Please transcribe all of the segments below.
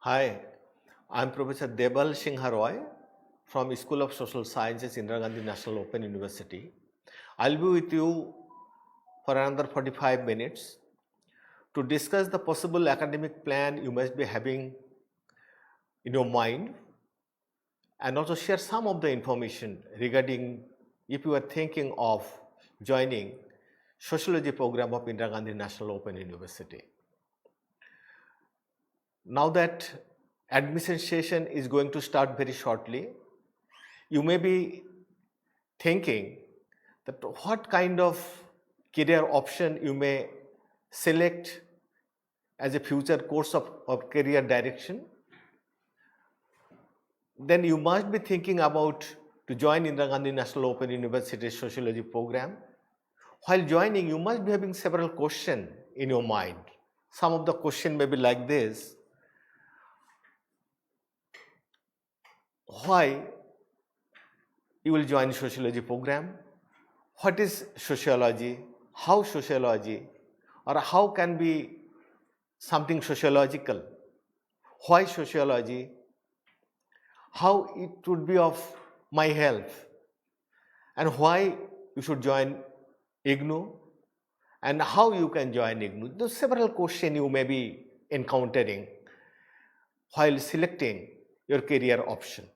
Hi, I'm Professor Debal SinghRoy from School of Social Sciences, Indira Gandhi National Open University. I'll be with you for another 45 minutes to discuss the possible academic plan you must be having in your mind and also share some of the information regarding if you are thinking of joining Sociology program of Indira Gandhi National Open University. Now that admission session is going to start very shortly, you may be thinking that what kind of career option you may select as a future course of career direction. Then you must be thinking about to join Indira Gandhi National Open University Sociology program. While joining, you must be having several questions in your mind. Some of the questions may be like this: why you will join sociology program? What is sociology? How sociology? Or how can be something sociological? Why sociology? How it would be of my help? And why you should join IGNOU? And how you can join IGNOU? Those several questions you may be encountering while selecting your career option.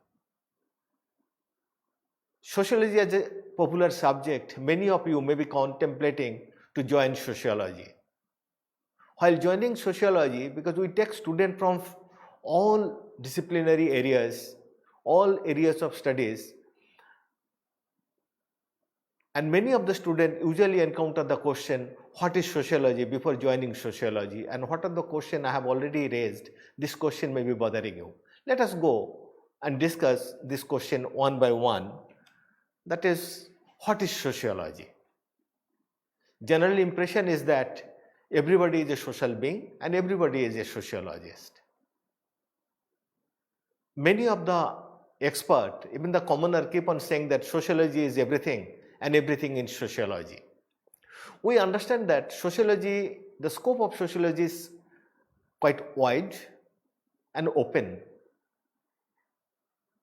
Sociology as a popular subject, many of you may be contemplating to join sociology. While joining sociology, because we take students from all disciplinary areas, all areas of studies, and many of the students usually encounter the question, what is sociology, before joining sociology, and what are the questions I have already raised. This question may be bothering you. Let us go and discuss this question one by one. That is, what is sociology? General impression is that everybody is a social being and everybody is a sociologist. Many of the experts, even the commoner, keep on saying that sociology is everything and everything in sociology. We understand that sociology, the scope of sociology is quite wide and open.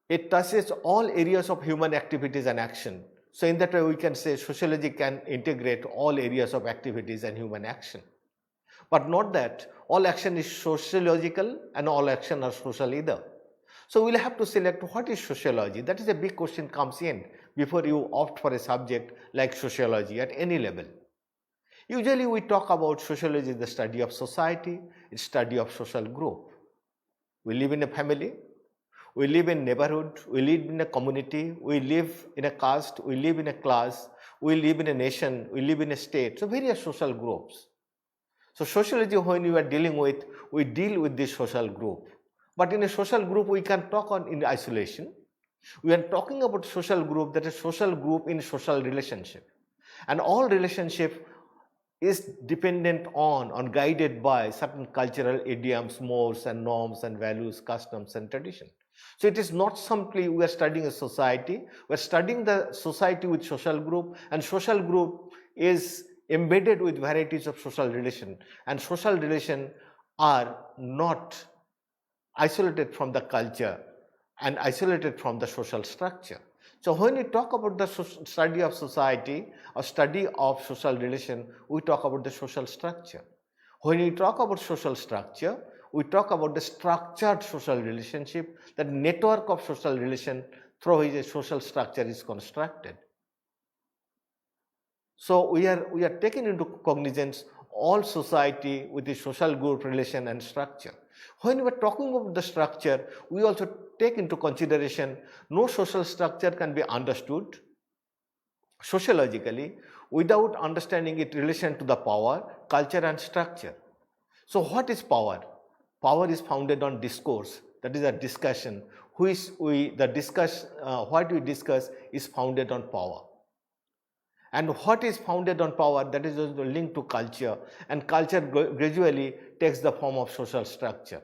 It touches all areas of human activities and action. So in that way we can say sociology can integrate all areas of activities and human action. But not that all action is sociological and all action are social either. So we'll have to select what is sociology. That is a big question comes in before you opt for a subject like sociology at any level. Usually we talk about sociology, the study of society, it's study of social group. We live in a family, we live in a neighborhood, we live in a community, we live in a caste, we live in a class, we live in a nation, we live in a state. So various social groups. So sociology, when you are dealing with, we deal with this social group. But in a social group we can talk on in isolation. We are talking about social group, that is social group in social relationship. And all relationship is dependent on guided by certain cultural idioms, modes and norms and values, customs and tradition. So it is not simply we are studying a society, we are studying the society with social group, and social group is embedded with varieties of social relation, and social relation are not isolated from the culture and isolated from the social structure. So when we talk about the study of society or study of social relation, we talk about the social structure. When we talk about social structure, we talk about the structured social relationship, the network of social relation through which a social structure is constructed. So we are taking into cognizance all society with the social group relation and structure. When we are talking about the structure, we also take into consideration no social structure can be understood sociologically without understanding its relation to the power, culture and structure. So what is power? Power is founded on discourse, that is a discussion. What we discuss is founded on power. And what is founded on power, that is also linked to culture, and culture gradually takes the form of social structure.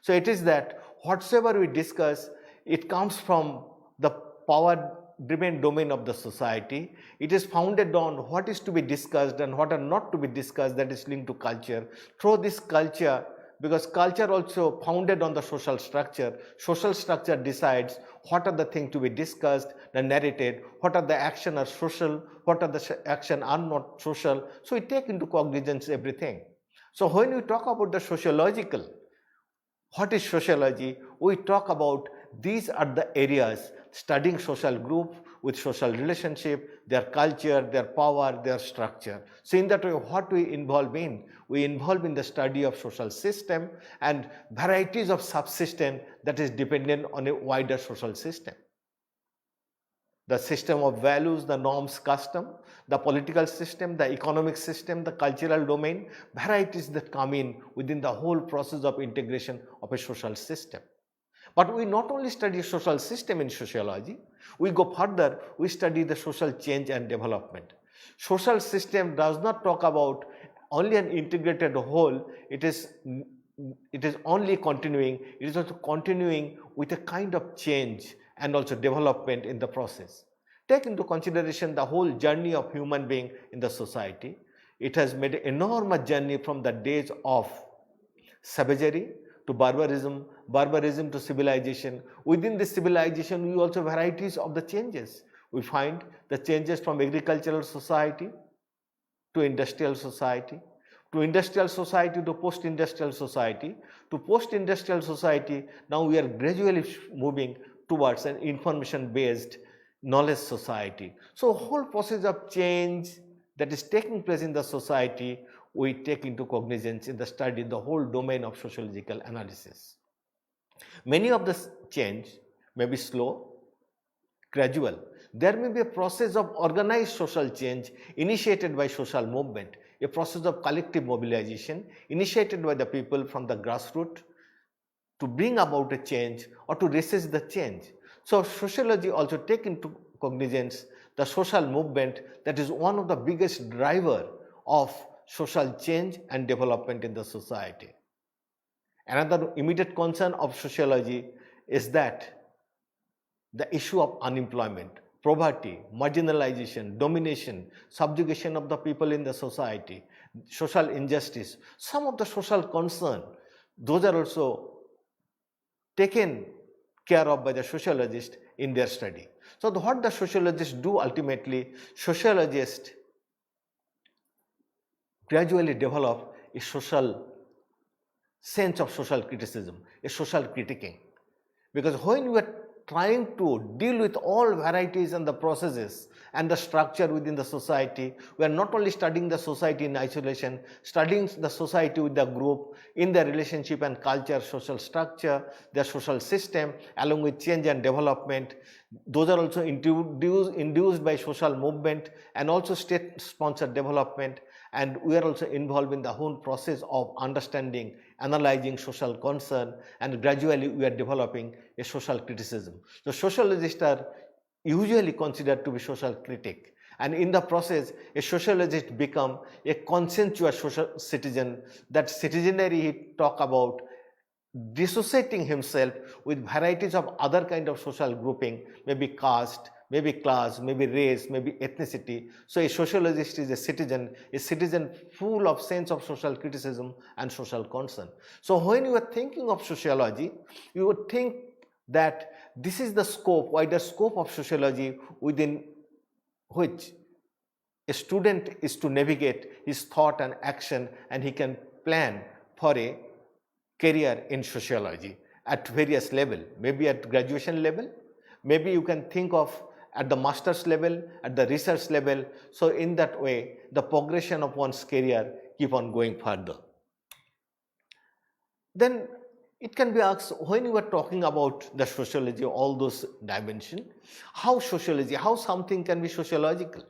So it is that whatsoever we discuss, it comes from the power driven domain of the society. It is founded on what is to be discussed and what are not to be discussed, that is linked to culture. Through this culture, because culture also founded on the social structure. Social structure decides what are the things to be discussed, the narrated, what are the action are social, what are the action are not social. So we take into cognizance everything. So when we talk about the sociological, what is sociology? We talk about these are the areas studying social group with social relationship, their culture, their power, their structure. So in that way, what we involve in? We involve in the study of social system and varieties of subsystem that is dependent on a wider social system. The system of values, the norms, custom, the political system, the economic system, the cultural domain, varieties that come in within the whole process of integration of a social system. But we not only study social system in sociology, we go further, we study the social change and development. Social system does not talk about only an integrated whole, it is only continuing, it is also continuing with a kind of change and also development in the process. Take into consideration the whole journey of human being in the society. It has made an enormous journey from the days of savagery to barbarism, barbarism to civilization. Within this civilization, we also varieties of the changes. We find the changes from agricultural society to industrial society, to post-industrial society, to post-industrial society. Now we are gradually moving towards an information-based knowledge society. So whole process of change that is taking place in the society, we take into cognizance in the study, the whole domain of sociological analysis. Many of the change may be slow, gradual. There may be a process of organized social change initiated by social movement, a process of collective mobilization initiated by the people from the grassroots to bring about a change or to resist the change. So sociology also take into cognizance the social movement that is one of the biggest driver of social change and development in the society. Another immediate concern of sociology is that the issue of unemployment, poverty, marginalization, domination, subjugation of the people in the society, social injustice, some of the social concern, those are also taken care of by the sociologist in their study. So what the sociologists do ultimately, sociologists gradually develop a social sense of social criticism, a social critiquing. Because when you are trying to deal with all varieties and the processes and the structure within the society, we are not only studying the society in isolation, studying the society with the group in their relationship and culture, social structure, their social system, along with change and development. Those are also induced by social movement and also state-sponsored development. And we are also involved in the whole process of understanding, analyzing social concern, and gradually we are developing a social criticism. So sociologists are usually considered to be social critic, and in the process a sociologist become a conscientious social citizen. That citizenry he talk about dissociating himself with varieties of other kind of social grouping, maybe caste, maybe class, maybe race, maybe ethnicity. So a sociologist is a citizen full of sense of social criticism and social concern. So when you are thinking of sociology, you would think that this is the scope, wider scope of sociology within which a student is to navigate his thought and action, and he can plan for a career in sociology at various level, maybe at graduation level, maybe you can think of at the master's level, at the research level. So in that way, the progression of one's career keep on going further. Then it can be asked, when you are talking about the sociology, all those dimensions, how sociology, how something can be sociological?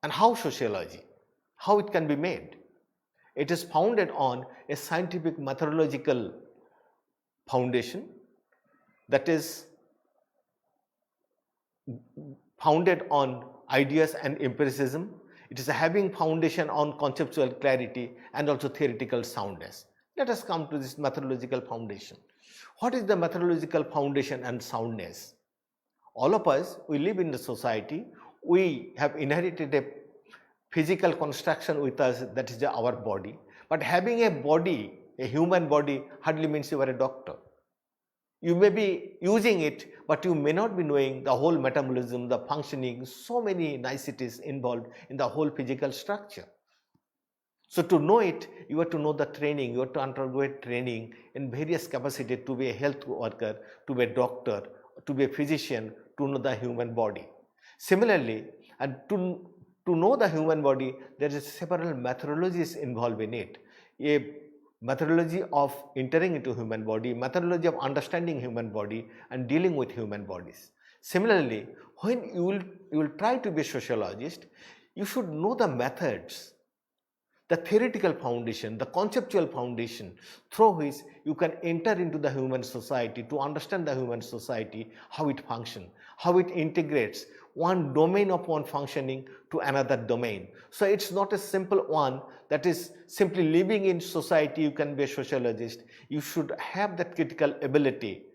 And how sociology, how it can be made? It is founded on a scientific methodological foundation that is founded on ideas and empiricism. It is having foundation on conceptual clarity and also theoretical soundness. Let us come to this methodological foundation. What is the methodological foundation and soundness? All of us, we live in the society, we have inherited a physical construction with us, that is our body, But having a body, a human body, hardly means you are a doctor. You may be using it, but you may not be knowing the whole metabolism, the functioning, so many niceties involved in the whole physical structure. So to know it, you have to know the training, you have to undergo training in various capacities to be a health worker, to be a doctor, to be a physician, to know the human body. Similarly, and to know the human body, there is several methodologies involved in it. A methodology of entering into human body, methodology of understanding human body and dealing with human bodies. Similarly, when you will try to be a sociologist, you should know the methods, the theoretical foundation, the conceptual foundation through which you can enter into the human society, to understand the human society, how it functions, how it integrates one domain of one functioning to another domain. So it's not a simple one that is simply living in society, you can be a sociologist. You should have that critical ability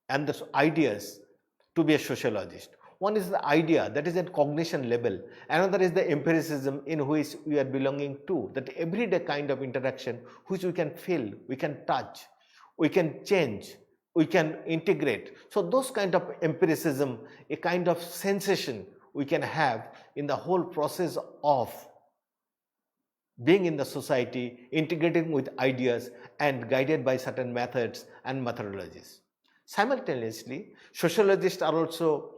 and the ideas to be a sociologist. One is the idea, that is at cognition level. Another is the empiricism in which we are belonging to, that everyday kind of interaction which we can feel, we can touch, we can change, we can integrate. So those kind of empiricism, a kind of sensation we can have in the whole process of being in the society, integrating with ideas and guided by certain methods and methodologies. Simultaneously, sociologists are also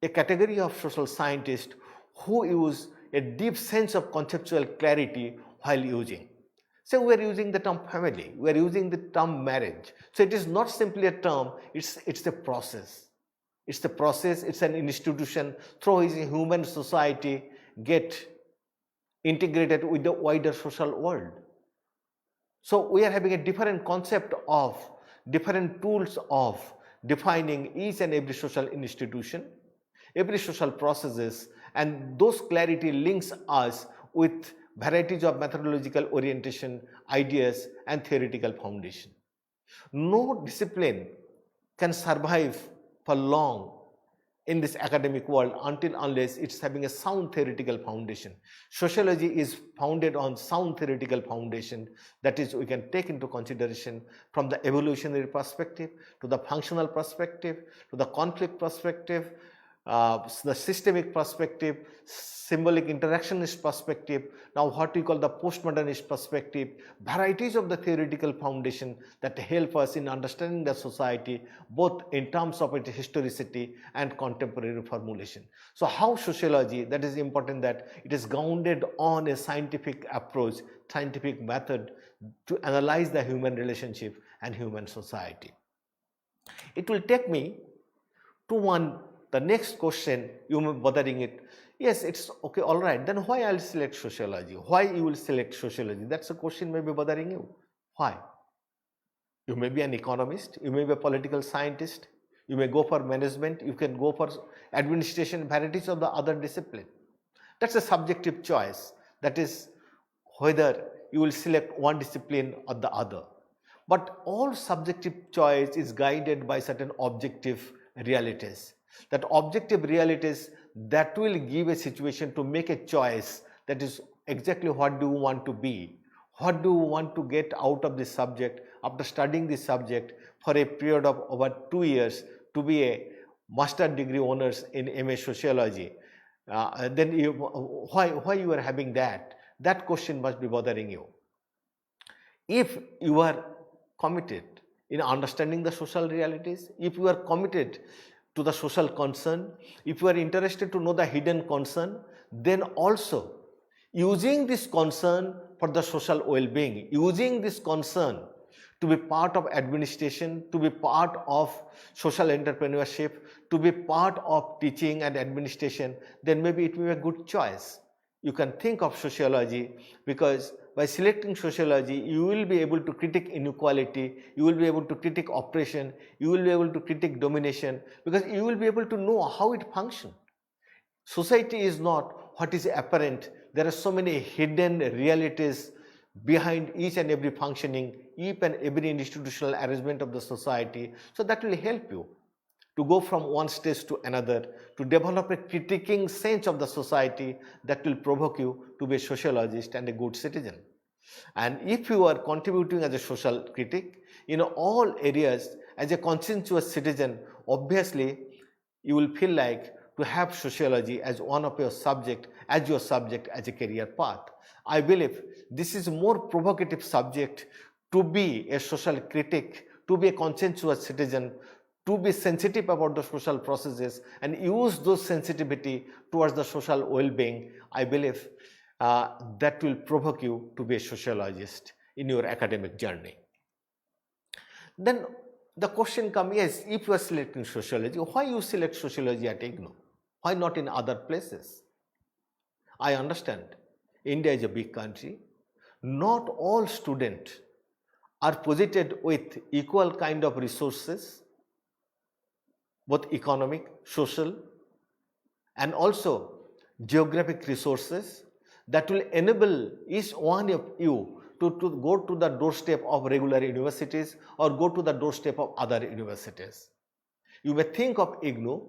a category of social scientists who use a deep sense of conceptual clarity while using. So we are using the term family, we are using the term marriage. So it is not simply a term, it's a process. It's a process, it's an institution through which human society get integrated with the wider social world. So we are having a different concept of, different tools of defining each and every social institution, every social processes, and those clarity links us with varieties of methodological orientation, ideas and theoretical foundation. No discipline can survive for long in this academic world unless it's having a sound theoretical foundation. Sociology is founded on sound theoretical foundation, that is, we can take into consideration from the evolutionary perspective to the functional perspective to the conflict perspective, the systemic perspective, symbolic interactionist perspective, now what we call the postmodernist perspective, varieties of the theoretical foundation that help us in understanding the society both in terms of its historicity and contemporary formulation. So how sociology, that is important that it is grounded on a scientific approach, scientific method to analyze the human relationship and human society. It will take me to the next question you may be bothering it. Yes, it's okay, all right, then why I'll select sociology? Why you will select sociology? That's a question may be bothering you. Why? You may be an economist, you may be a political scientist, you may go for management, you can go for administration, varieties of the other discipline. That's a subjective choice. That is whether you will select one discipline or the other. But all subjective choice is guided by certain objective realities. That objective realities that will give a situation to make a choice, that is exactly what do you want to be, what do you want to get out of this subject after studying this subject for a period of over 2 years to be a master degree honors in MA Sociology. Then why you are having that question must be bothering you. If you are committed in understanding the social realities, if you are committed to the social concern, if you are interested to know the hidden concern, then also using this concern for the social well-being, using this concern to be part of administration, to be part of social entrepreneurship, to be part of teaching and administration, then maybe it will be a good choice. You can think of sociology, because by selecting sociology, you will be able to critique inequality, you will be able to critique oppression, you will be able to critique domination, because you will be able to know how it functions. Society is not what is apparent. There are so many hidden realities behind each and every functioning, each and every institutional arrangement of the society. So that will help you to go from one stage to another, to develop a critiquing sense of the society that will provoke you to be a sociologist and a good citizen. And if you are contributing as a social critic in all areas as a conscientious citizen, obviously you will feel like to have sociology as one of your subject, as a career path. I believe this is a more provocative subject to be a social critic, to be a conscientious citizen, to be sensitive about the social processes and use those sensitivity towards the social well-being. I believe that will provoke you to be a sociologist in your academic journey. Then the question comes is, if you are selecting sociology, why you select sociology at IGNOU? Why not in other places? I understand India is a big country. Not all students are posited with equal kind of resources, both economic, social, and also geographic resources that will enable each one of you to go to the doorstep of regular universities or go to the doorstep of other universities. You may think of IGNOU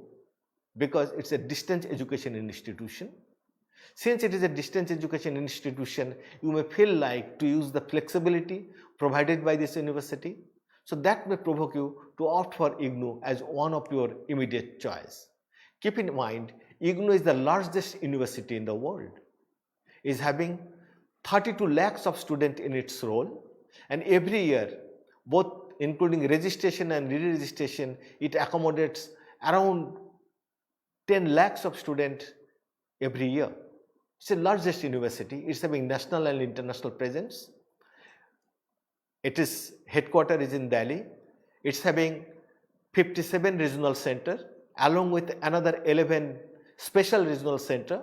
because it's a distance education institution. Since it is a distance education institution, you may feel like to use the flexibility provided by this university. So that may provoke you to opt for IGNOU as one of your immediate choice. Keep in mind, IGNOU is the largest university in the world. It is having 32 lakhs of students in its roll, and every year, both including registration and re-registration, it accommodates around 10 lakhs of students every year. It's the largest university. It's having national and international presence. Its headquarters is in Delhi. It's having 57 regional centers along with another 11 special regional centers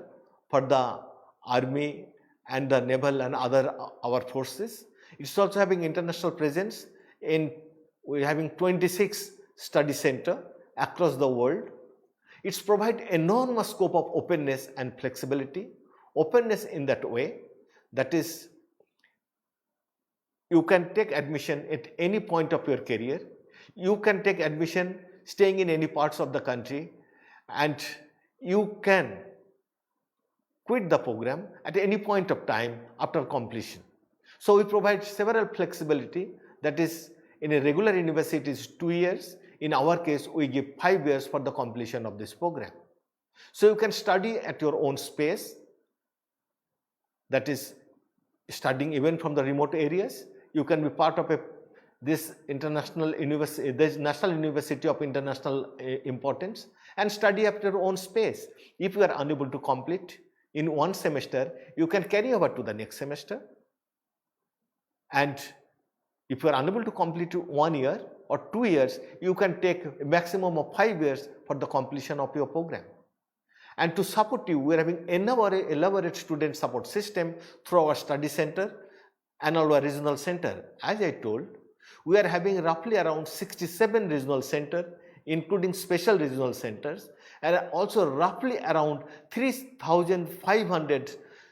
for the army and the naval and other our forces. It's also having international presence we're having 26 study centers across the world. It's provide enormous scope of openness and flexibility. Openness in that way, that is, you can take admission at any point of your career. You can take admission staying in any parts of the country, and you can quit the program at any point of time after completion. So we provide several flexibility, that is, in a regular university is 2 years. In our case, we give 5 years for the completion of this program. So you can study at your own space, that is studying even from the remote areas. You can be part of this international university, this National University of International Importance, and study at your own space. If you are unable to complete in one semester, you can carry over to the next semester. And if you are unable to complete 1 year or 2 years, you can take a maximum of 5 years for the completion of your program. And to support you, we are having elaborate student support system through our study center and our regional center. As I told, we are having roughly around 67 regional centers, including special regional centers, and also roughly around 3,500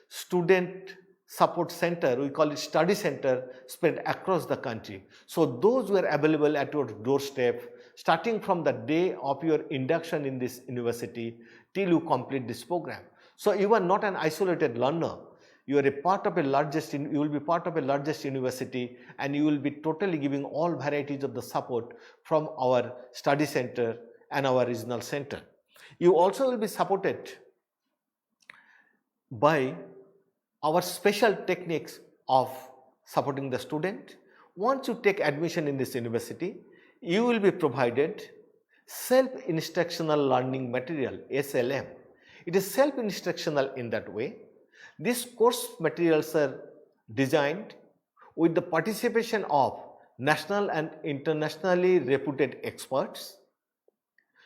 student support center, we call it study center, spread across the country. So those were available at your doorstep, starting from the day of your induction in this university till you complete this program. So you are not an isolated learner. You are a part of you will be part of a largest university, and you will be totally giving all varieties of the support from our study center and our regional center. You also will be supported by our special techniques of supporting the student. Once you take admission in this university, you will be provided self-instructional learning material, SLM. It is self-instructional in that way. These course materials are designed with the participation of national and internationally reputed experts.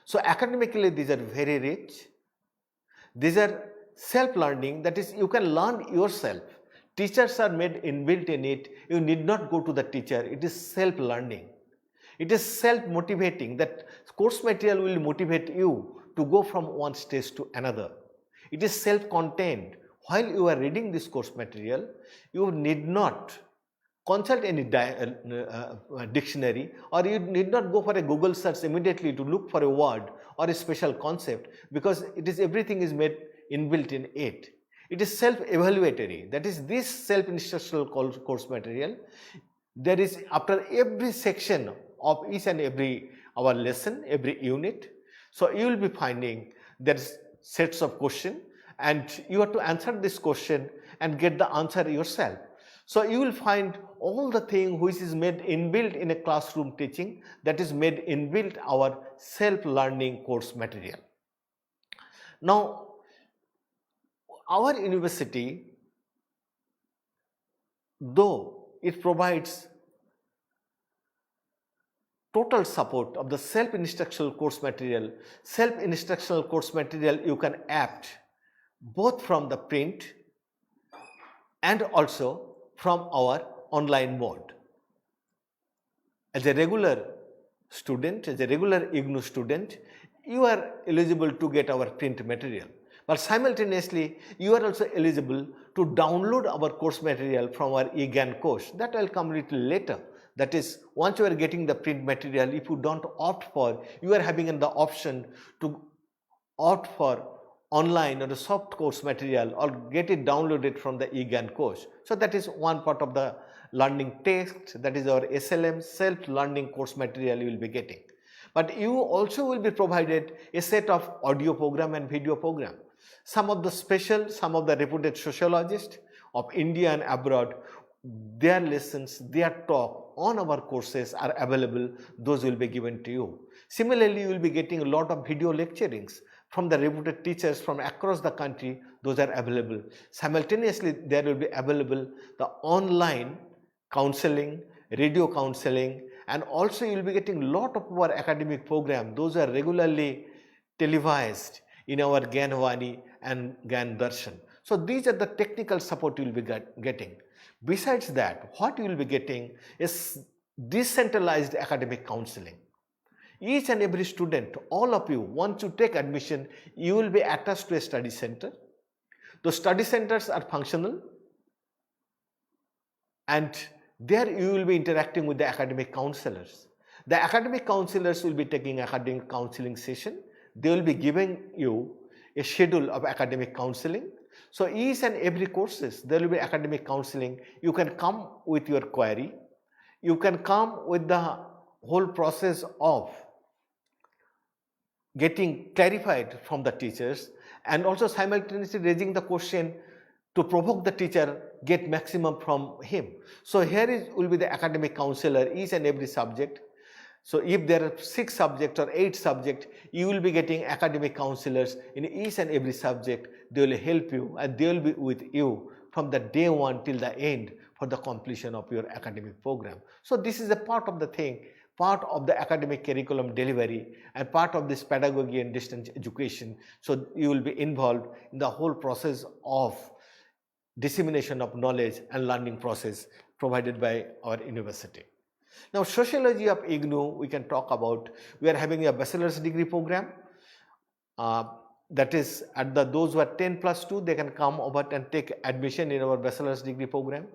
So academically, these are very rich. These are self-learning, that is, you can learn yourself. Teachers are made inbuilt in it. You need not go to the teacher. It is self-learning. It is self-motivating, that course material will motivate you to go from one stage to another. It is self-contained. While you are reading this course material, you need not consult any dictionary, or you need not go for a Google search immediately to look for a word or a special concept, because everything is made inbuilt in it. It is self-evaluatory. That is, this self-instructional course material, there is after every section of each and every our lesson, every unit. So you will be finding there is sets of question, and you have to answer this question and get the answer yourself. So you will find all the thing which is made inbuilt in a classroom teaching, that is made inbuilt our self-learning course material. Now, our university, though it provides total support of the self-instructional course material you can opt both from the print and also from our online mode. As a regular student, as a regular IGNOU student, you are eligible to get our print material, but simultaneously you are also eligible to download our course material from our eGAN course. That I will come a little later. That is, once you are getting the print material, if you don't opt for, you are having the option to opt for online or the soft course material or get it downloaded from the eGAN course. So that is one part of the learning text, that is our SLM, self-learning course material you will be getting. But you also will be provided a set of audio program and video program. Some of the reputed sociologists of India and abroad, their lessons, their talk on our courses are available. Those will be given to you. Similarly, you will be getting a lot of video lecturings from the reputed teachers from across the country. Those are available. Simultaneously, there will be available the online counseling, radio counseling, and also you will be getting a lot of our academic program. Those are regularly televised in our Gyanvani and Gyan Darshan. So these are the technical support you will be getting. Besides that, what you will be getting is decentralized academic counseling. Each and every student, all of you, once you take admission, you will be attached to a study center. Those study centers are functional, and there you will be interacting with the academic counselors. The academic counselors will be taking academic counseling session. They will be giving you a schedule of academic counseling. So each and every courses, there will be academic counseling. You can come with your query. You can come with the whole process of getting clarified from the teachers, and also simultaneously raising the question to provoke the teacher, get maximum from him. So here will be the academic counselor, each and every subject. So if there are 6 subjects or 8 subjects, you will be getting academic counselors in each and every subject. They will help you, and they will be with you from the day 1 till the end for the completion of your academic program. So this is a part of the thing, part of the academic curriculum delivery and part of this pedagogy and distance education. So you will be involved in the whole process of dissemination of knowledge and learning process provided by our university. Now, sociology of IGNOU, we can talk about. We are having a bachelor's degree program. That is, at those who are 10+2, they can come over and take admission in our bachelor's degree program.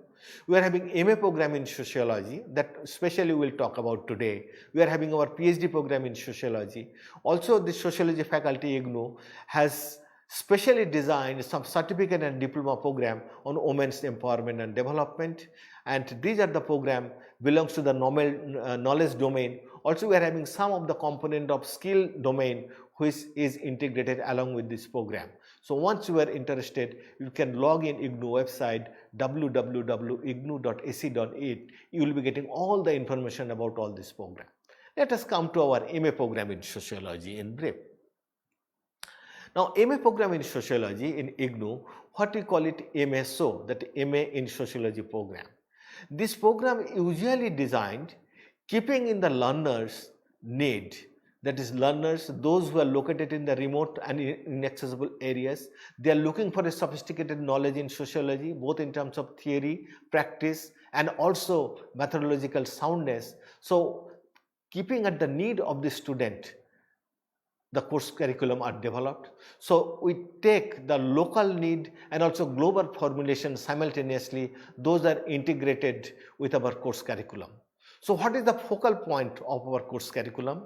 We are having MA program in sociology, that especially we will talk about today. We are having our PhD program in sociology. Also, the sociology faculty IGNOU has specially designed some certificate and diploma program on women's empowerment and development, and these are the program belongs to the knowledge domain. Also, we are having some of the component of skill domain which is integrated along with this program. So once you are interested, you can log in IGNOU website www.ignou.ac.in. You will be getting all the information about all this program. Let us come to our MA program in sociology in brief. Now, MA program in sociology in IGNOU, what we call it MSO, that MA in sociology program. This program usually designed keeping in the learners' need, that is learners, those who are located in the remote and inaccessible areas. They are looking for a sophisticated knowledge in sociology, both in terms of theory, practice, and also methodological soundness. So keeping at the need of the student, the course curriculum are developed. So we take the local need and also global formulation simultaneously, those are integrated with our course curriculum. So what is the focal point of our course curriculum?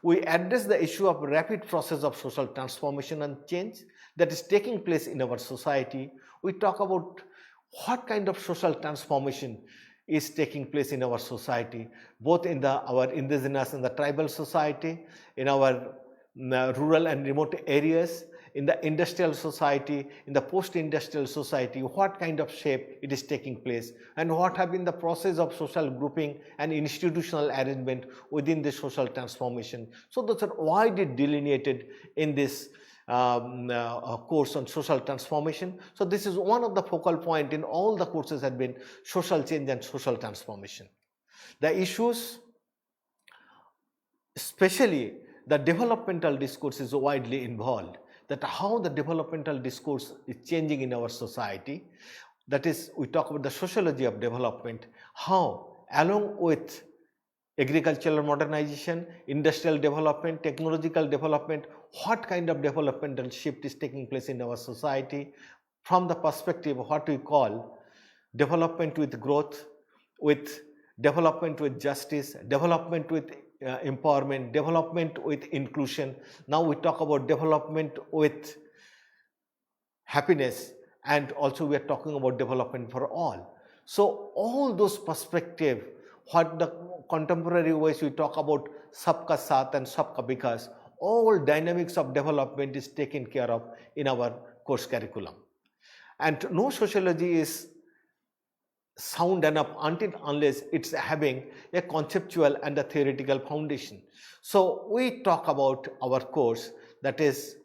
We address the issue of rapid process of social transformation and change that is taking place in our society. We talk about what kind of social transformation is taking place in our society, both in our indigenous and the tribal society, in our rural and remote areas, in the industrial society, in the post-industrial society, what kind of shape it is taking place, and what have been the process of social grouping and institutional arrangement within the social transformation. So those are widely delineated in this course on social transformation. So this is one of the focal point in all the courses have been social change and social transformation. The issues, especially the developmental discourse, is widely involved, that how the developmental discourse is changing in our society. That is, we talk about the sociology of development, how along with agricultural modernization, industrial development, technological development, what kind of developmental shift is taking place in our society from the perspective of what we call development with growth, with development with justice, development with empowerment, development with inclusion. Now we talk about development with happiness, and also we are talking about development for all. So all those perspectives, what the contemporary ways we talk about sabka saath and sabka vikas, all dynamics of development is taken care of in our course curriculum. And no sociology is sound enough until unless it's having a conceptual and a theoretical foundation. So we talk about our course, that is,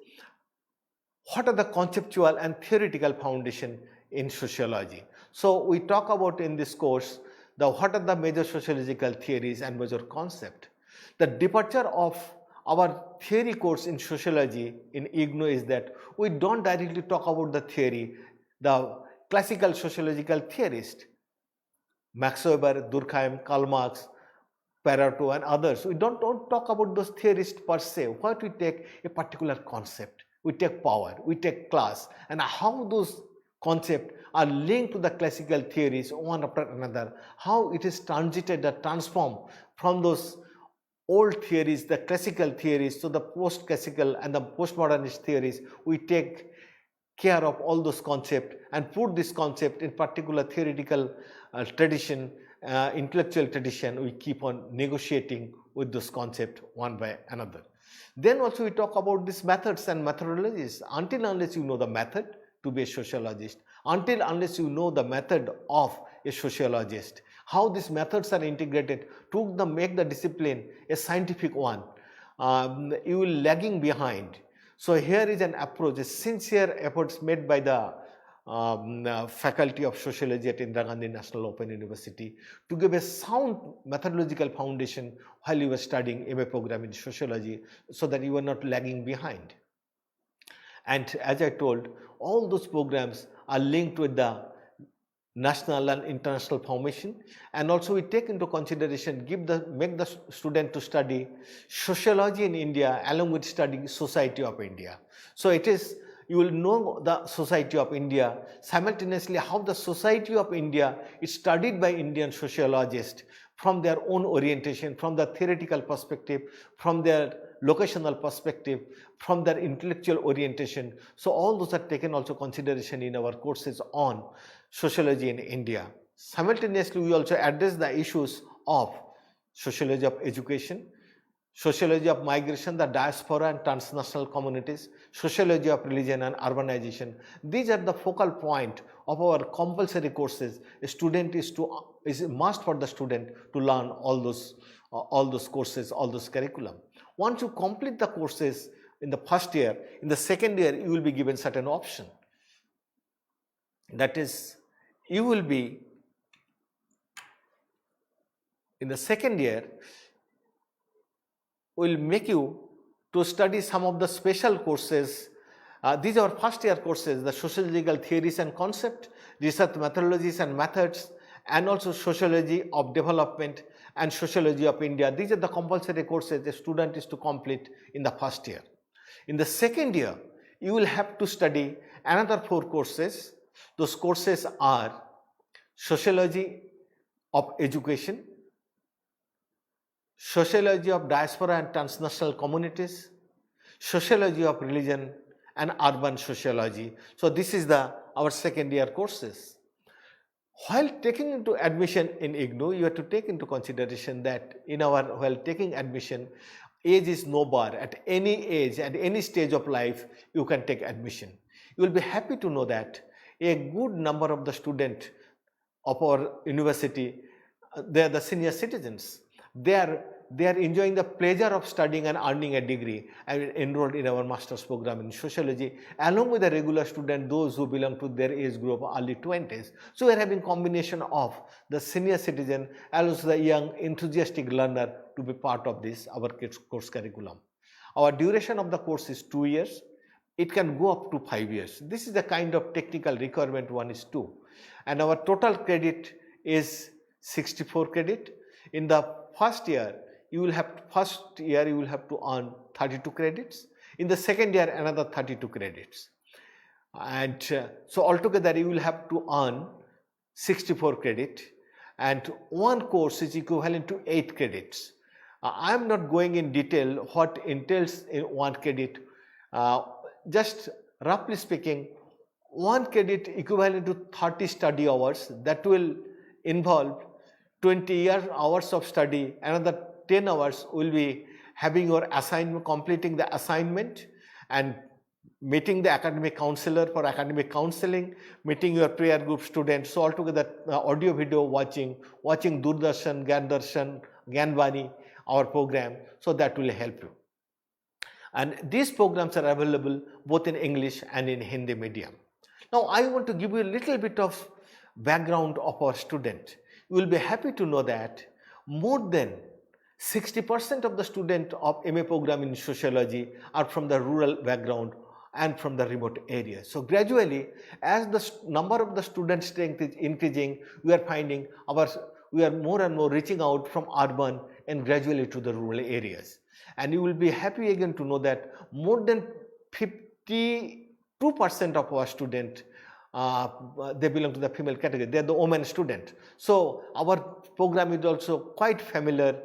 what are the conceptual and theoretical foundation in sociology. So we talk about in this course what are the major sociological theories and major concept. The departure of our theory course in sociology in IGNOU is that we don't directly talk about the theory, the classical sociological theorist, Max Weber, Durkheim, Karl Marx, Pareto and others. We don't talk about those theorists per se. What we take a particular concept, we take power, we take class, and how those concepts are linked to the classical theories one after another, how it is transited or transformed from those old theories, the classical theories, to the post-classical and the postmodernist theories. We take care of all those concepts and put this concept in particular theoretical tradition, intellectual tradition. We keep on negotiating with those concepts one by another. Then also we talk about these methods and methodologies. Until unless you know the method to be a sociologist, until unless you know the method of a sociologist, how these methods are integrated to make the discipline a scientific one, you will lagging behind. So here is an approach, a sincere efforts made by the faculty of sociology at Indira Gandhi National Open University to give a sound methodological foundation while you were studying MA program in sociology, so that you are not lagging behind. And as I told, all those programs are linked with the national and international formation, and also we take into consideration, make the student to study sociology in India along with studying society of India. So it is, you will know the society of India, simultaneously how the society of India is studied by Indian sociologists from their own orientation, from the theoretical perspective, from their locational perspective, from their intellectual orientation. So all those are taken also consideration in our courses on sociology in India. Simultaneously, we also address the issues of sociology of education, sociology of migration, the diaspora and transnational communities, sociology of religion and urbanization. These are the focal point of our compulsory courses. A student is a must for the student to learn all those courses, all those curriculum. Once you complete the courses in the first year, in the second year you will be given certain option. That is, you will be, in the second year, will make you to study some of the special courses. These are first year courses, the sociological theories and concept, research methodologies and methods, and also sociology of development and sociology of India. These are the compulsory courses the student is to complete in the first year. In the second year, you will have to study another 4 courses. Those courses are Sociology of Education, Sociology of Diaspora and Transnational Communities, Sociology of Religion, and Urban Sociology. So this is our second year courses. While taking into admission in IGNOU, you have to take into consideration that while taking admission, age is no bar. At any age, at any stage of life, you can take admission. You will be happy to know that a good number of the students of our university, they are the senior citizens. They are enjoying the pleasure of studying and earning a degree and enrolled in our master's program in sociology, along with the regular student, those who belong to their age group of early 20s. So we are having combination of the senior citizen as well as the young enthusiastic learner to be part of this, our course curriculum. Our duration of the course is 2 years. It can go up to 5 years. This is the kind of technical requirement 1:2. And our total credit is 64 credit. In the first year, you will have to earn 32 credits. In the second year, another 32 credits. And so altogether, you will have to earn 64 credit. And one course is equivalent to 8 credits. I am not going in detail what entails in 1 credit. Just roughly speaking, 1 credit equivalent to 30 study hours. That will involve 20 hours of study. Another 10 hours will be having your assignment, completing the assignment and meeting the academic counselor for academic counseling, meeting your prayer group students. So altogether, audio video watching Doordarshan, Gyanvani, our program. So that will help you. And these programs are available both in English and in Hindi medium. Now, I want to give you a little bit of background of our student. You will be happy to know that more than 60% of the students of MA program in sociology are from the rural background and from the remote areas. So gradually, as the number of the student strength is increasing, we are finding we are more and more reaching out from urban and gradually to the rural areas. And you will be happy again to know that more than 52% of our students they belong to the female category. They are the women student. So our program is also quite familiar,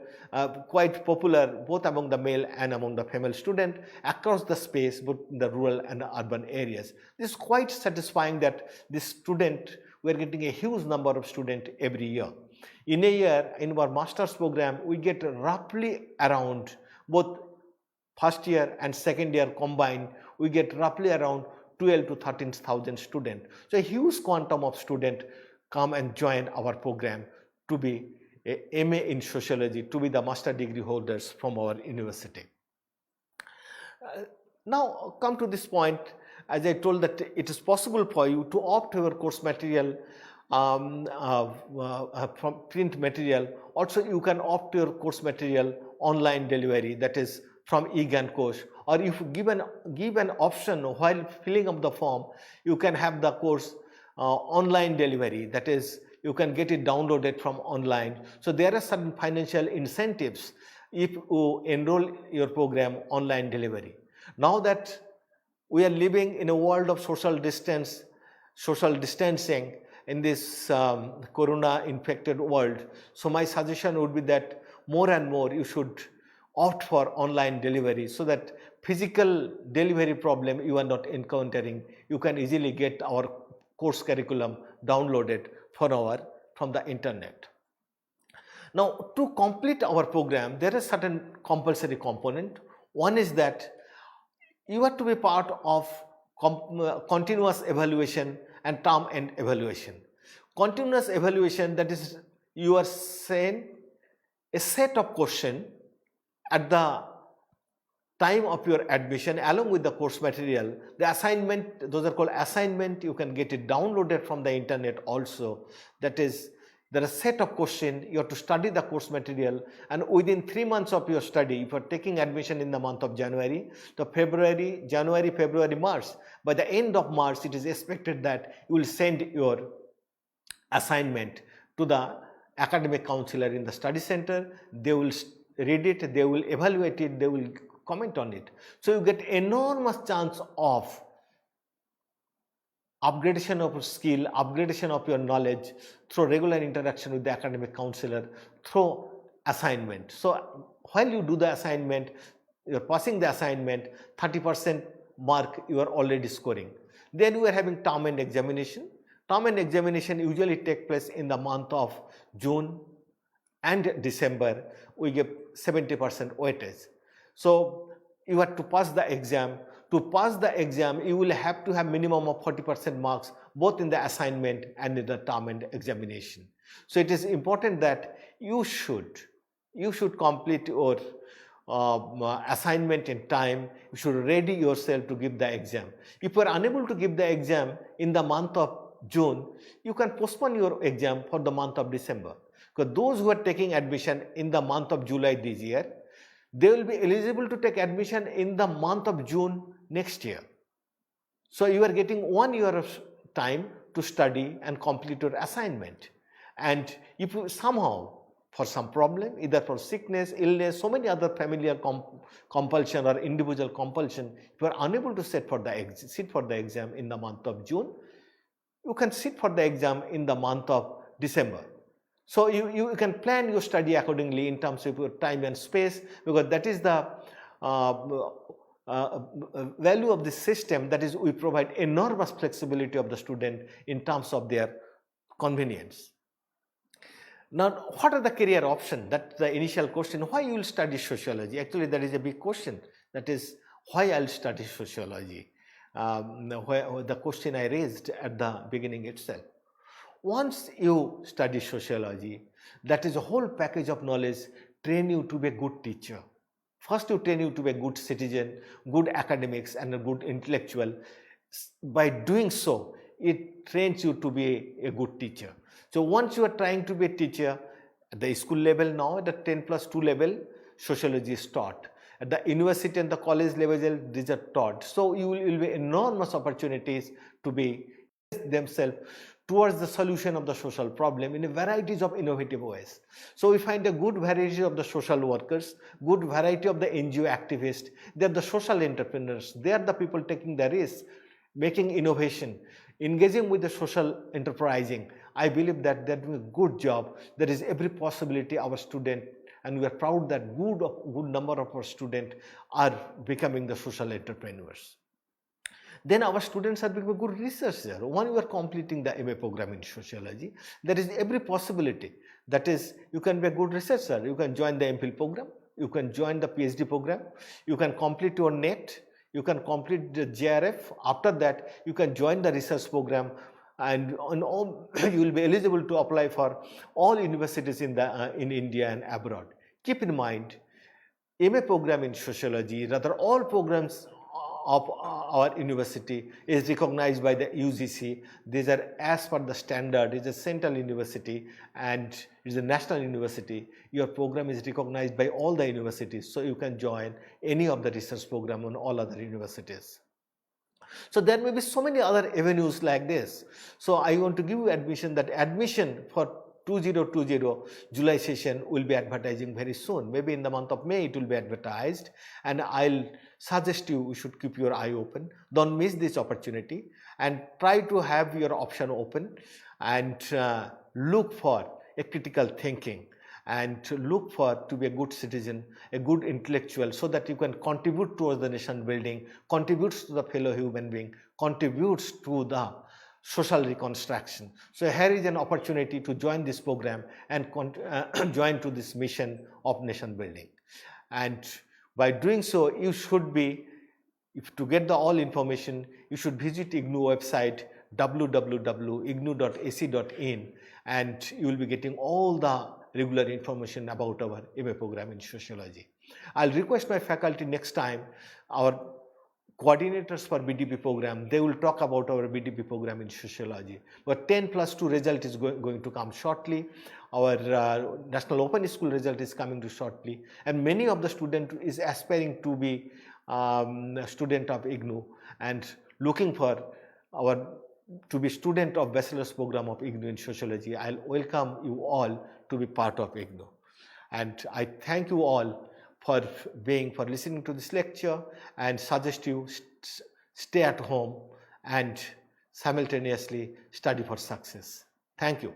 quite popular both among the male and among the female student across the space, both in the rural and the urban areas. This is quite satisfying that this student, we are getting a huge number of students every year. In a year, in our master's program, we get roughly around both first year and second year combined, we get roughly around 12 to 13,000 students. So a huge quantum of students come and join our program to be a MA in sociology, to be the master degree holders from our university. Now come to this point, as I told that it is possible for you to opt your course material from print material. Also you can opt your course material online delivery, that is from IGNOU course, or if you give an option while filling up the form, you can have the course online delivery, that is you can get it downloaded from online. So there are certain financial incentives if you enroll your program online delivery. Now that we are living in a world of social distancing in this corona infected world, so my suggestion would be that more and more you should opt for online delivery so that physical delivery problem you are not encountering. You can easily get our course curriculum downloaded from the internet. Now to complete our program, there is certain compulsory component. One is that you have to be part of continuous evaluation and term end evaluation. Continuous evaluation, that is you are sent a set of questions at the time of your admission along with the course material. The assignment, those are called assignment, you can get it downloaded from the internet also. That is, there are a set of questions, you have to study the course material, and within 3 months of your study, if you are taking admission in the month of January, January, February, March, by the end of March it is expected that you will send your assignment to the academic counselor in the study center. They will read it, they will evaluate it, they will comment on it. So you get enormous chance of upgradation of skill, upgradation of your knowledge through regular interaction with the academic counselor, through assignment. So while you do the assignment, you're passing the assignment, 30% mark you are already scoring. Then we are having term end examination. Term end examination usually take place in the month of June and December. We give 70% weightage. So you have to pass the exam. To pass the exam, you will have to have minimum of 40% marks both in the assignment and in the term end examination. So it is important that you should complete your assignment in time. You should ready yourself to give the exam. If you are unable to give the exam in the month of June, you can postpone your exam for the month of December. Because those who are taking admission in the month of July this year, they will be eligible to take admission in the month of June next year. So you are getting 1 year of time to study and complete your assignment. And if you somehow, for some problem, either for sickness, illness, so many other familial compulsion or individual compulsion, if you are unable to sit for the exam in the month of June, you can sit for the exam in the month of December. So you can plan your study accordingly in terms of your time and space, because that is the value of this system. That is, we provide enormous flexibility of the student in terms of their convenience. Now, what are the career options? That's the initial question. Why you will study sociology? Actually, that is a big question. That is, why I'll study sociology? The question I raised at the beginning itself. Once you study sociology, that is a whole package of knowledge, train you to be a good teacher. First, you train you to be a good citizen, good academics, and a good intellectual. By doing so, it trains you to be a good teacher. So once you are trying to be a teacher at the school level now, at the 10+2 level, sociology is taught. At the university and the college level, these are taught. So you will be enormous opportunities to be themselves towards the solution of the social problem in a varieties of innovative ways. So we find a good variety of the social workers, good variety of the NGO activists. They are the social entrepreneurs. They are the people taking the risk, making innovation, engaging with the social enterprising. I believe that they're doing a good job. There is every possibility our student, and we are proud that good number of our students are becoming the social entrepreneurs. Then our students are becoming good researchers. When you are completing the MA program in sociology, there is every possibility. That is, you can be a good researcher. You can join the MPhil program. You can join the PhD program. You can complete your NET. You can complete the JRF. After that, you can join the research program, and you will be eligible to apply for all universities in India and abroad. Keep in mind, MA program in sociology, rather all programs of our university is recognized by the UGC. These are as per the standard. It's a central university and it's a national university. Your program is recognized by all the universities, so you can join any of the research program on all other universities. So there may be so many other avenues like this. So I want to give you admission for 2020 July session will be advertising very soon. Maybe in the month of May it will be advertised, and I'll suggest you should keep your eye open. Don't miss this opportunity and try to have your option open and look for a critical thinking and look for to be a good citizen, a good intellectual, so that you can contribute towards the nation building, contributes to the fellow human being, contributes to the social reconstruction. So here is an opportunity to join this program and join to this mission of nation building. And by doing so, you should be, to get the all information, you should visit IGNOU website www.ignou.ac.in, and you will be getting all the regular information about our MA program in sociology. I'll request my faculty next time, our coordinators for BDP program, they will talk about our BDP program in sociology. But 10+2 result is going to come shortly. Our National Open School result is coming to shortly, and many of the students is aspiring to be student of IGNOU and looking for to be student of bachelor's program of IGNOU in sociology. I'll welcome you all to be part of IGNOU, and I thank you all for listening to this lecture, and suggest you stay at home and simultaneously study for success. Thank you.